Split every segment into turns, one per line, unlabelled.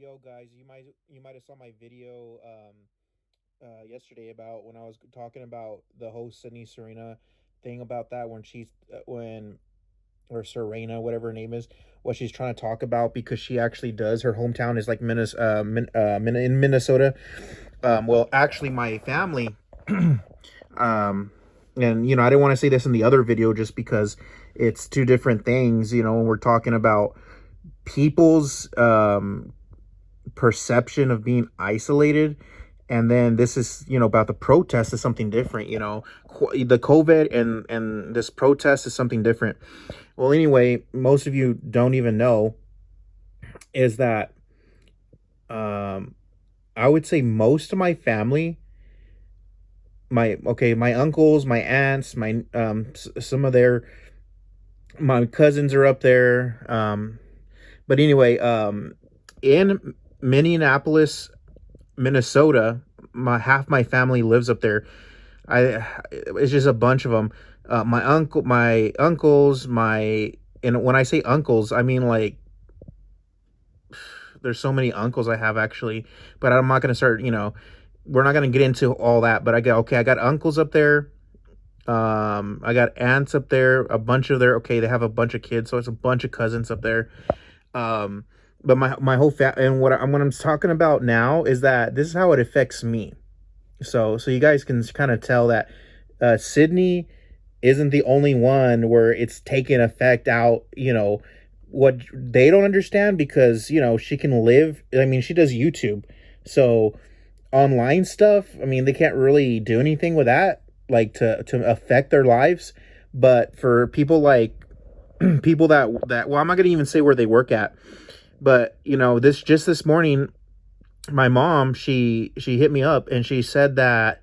Yo, guys, you might have saw my video yesterday about when I was talking about the whole Sydney Serena thing about that when she's when or Serena, whatever her name is, what she's trying to talk about because she actually does. Her hometown is like in Minnesota. Well, actually, my family, um, and I didn't want to say this in the other video just because it's two different things. When we're talking about people's perception of being isolated, and then this is about the protest is something different. The COVID and this protest is something different. Well, anyway, most of you don't even know is that um I would say most of my family, my uncles, my aunts, my some of their my cousins are up there. But anyway, in Minneapolis, Minnesota, my half my family lives up there. I It's just a bunch of them. My uncles, and when I say uncles, I mean like there's so many uncles I have actually, but I'm not gonna start. We're not gonna get into all that. But I got uncles up there. I got aunts up there. A bunch of their okay, they have a bunch of kids, so it's a bunch of cousins up there. Um, but my whole and what I'm talking about now is that this is how it affects me. So you guys can kind of tell that Sydney isn't the only one where it's taking effect out. What they don't understand because she can live. I mean, she does YouTube, so online stuff. I mean, they can't really do anything with that, like to affect their lives. But for people like people that well, I'm not gonna even say where they work at, but this morning my mom she hit me up and she said that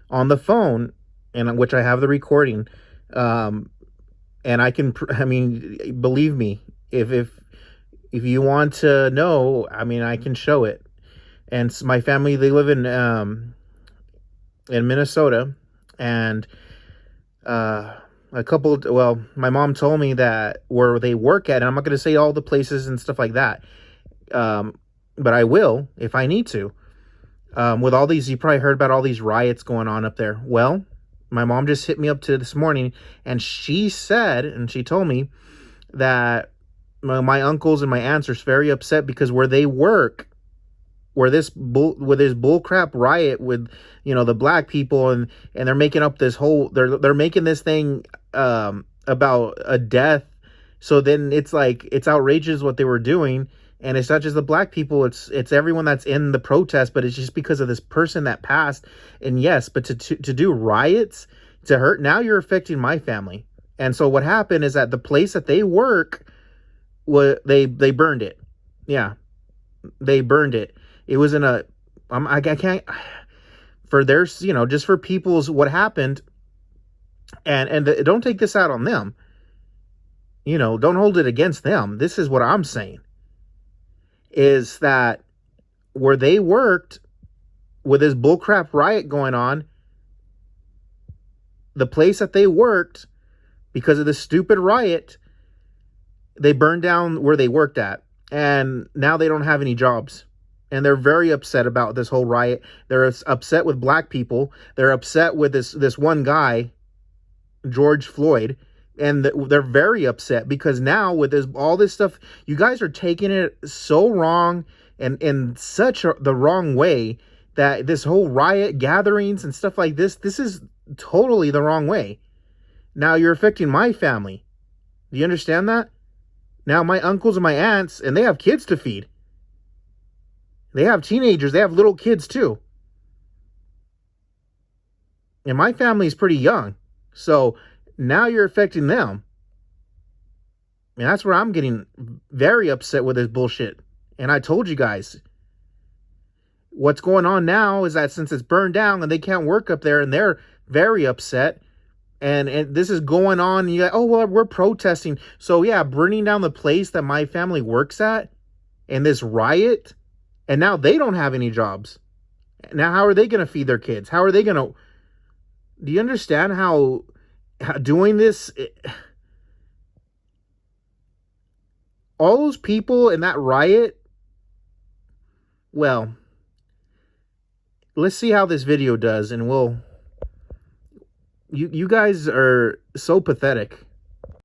on the phone, and which I have the recording, um and I mean, believe me, if you want to know, I mean, I can show it. And my family, they live in Minnesota, and uh well, my mom told me that where they work at, and I'm not going to say all the places and stuff like that, um but I will if I need to. With all these, you probably heard about all these riots going on up there. Well, my mom just hit me up to this morning, and she said, and she told me that my uncles and my aunts are very upset because where they work, where this bull crap riot with the black people, and they're making up this whole they're making this thing about a death. So then it's like it's outrageous what they were doing, and it's not just the black people, it's everyone that's in the protest, but it's just because of this person that passed. And yes, but to do riots to hurt, now you're affecting my family. And so what happened is that the place that they work, they burned it. Yeah, they burned it. It was in a I can't, for there's just for people's what happened. And don't take this out on them. Don't hold it against them. This is what I'm saying is that where they worked with this bullcrap riot going on, the place that they worked, because of this stupid riot, they burned down where they worked at, and now they don't have any jobs. And they're very upset about this whole riot. They're upset with black people. They're upset with this one guy, George Floyd, and they're very upset because now with all this stuff, you guys are taking it so wrong, and in such the wrong way, that this whole riot gatherings and stuff like this is totally the wrong way. Now you're affecting my family. Do you understand that? Now my uncles and my aunts, and they have kids to feed. They have teenagers. They have little kids too. And my family is pretty young. So now you're affecting them. And that's where I'm getting very upset with this bullshit. And I told you guys, what's going on now is that since it's burned down and they can't work up there, and they're very upset, and this is going on, and you're like, oh, well, we're protesting. So yeah, burning down the place that my family works at, and this riot, and now they don't have any jobs. Now how are they going to feed their kids? How are they going to... Do you understand how doing this... all those people in that riot, Well, let's see how this video does, and we'll... You guys are so pathetic.